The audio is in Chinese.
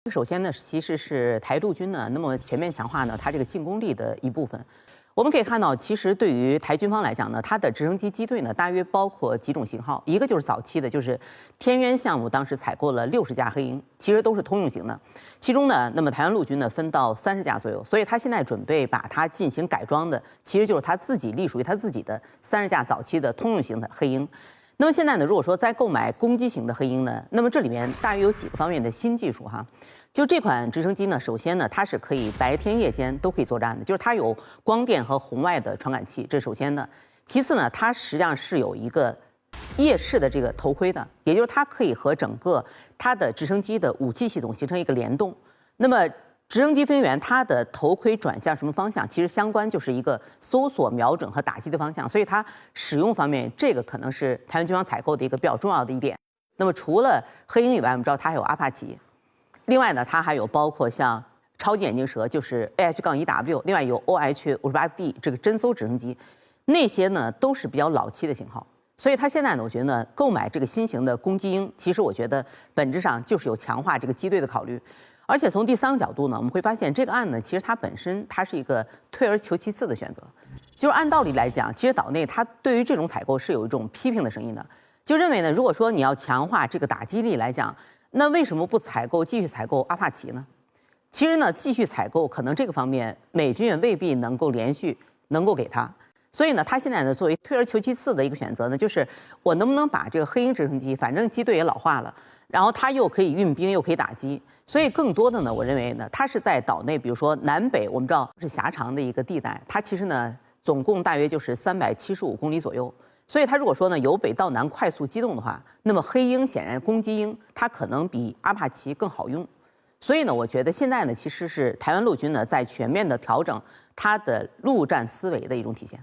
首先呢，其实是台陆军呢，那么全面强化呢，它这个进攻力的一部分。我们可以看到，其实对于台军方来讲呢，它的直升机机队呢，大约包括几种型号，一个就是早期的，就是天渊项目，当时采购了60架黑鹰，其实都是通用型的。其中呢，那么台湾陆军呢分到30架左右，所以他现在准备把它进行改装的，其实就是他自己隶属于他自己的30架早期的通用型的黑鹰。那么现在呢，如果说再购买攻击型的黑鹰呢，那么这里面大约有几个方面的新技术哈。就这款直升机呢，首先呢，它是可以白天夜间都可以作战的，就是它有光电和红外的传感器，这是首先的。其次呢，它实际上是有一个夜视的这个头盔的，也就是它可以和整个它的直升机的武器系统形成一个联动。那么直升机飞行员他的头盔转向什么方向，其实相关就是一个搜索、瞄准和打击的方向，所以它使用方面，这个可能是台湾军方采购的一个比较重要的一点。那么除了黑鹰以外，我们知道它还有阿帕奇，另外呢，它还有包括像超级眼镜蛇，就是 AH-1W， 另外有 OH-58D 这个侦搜直升机，那些呢都是比较老期的型号。所以它现在呢，我觉得呢，购买这个新型的攻击鹰，其实我觉得本质上就是有强化这个机队的考虑。而且从第三个角度呢，我们会发现这个案呢，其实它本身它是一个退而求其次的选择。就是按道理来讲，其实岛内它对于这种采购是有一种批评的声音的，就认为呢，如果说你要强化这个打击力来讲，那为什么不继续采购阿帕奇呢？其实呢，继续采购可能这个方面美军也未必能够连续能够给他。所以呢，他现在呢作为退而求其次的一个选择呢，就是我能不能把这个黑鹰直升机，反正机队也老化了，然后它又可以运兵又可以打击，所以更多的呢，我认为呢，它是在岛内，比如说南北，我们知道是狭长的一个地带，它其实呢总共大约就是375公里左右。所以它如果说呢由北到南快速机动的话，那么黑鹰显然攻击鹰它可能比阿帕奇更好用。所以呢，我觉得现在呢其实是台湾陆军呢在全面的调整它的陆战思维的一种体现。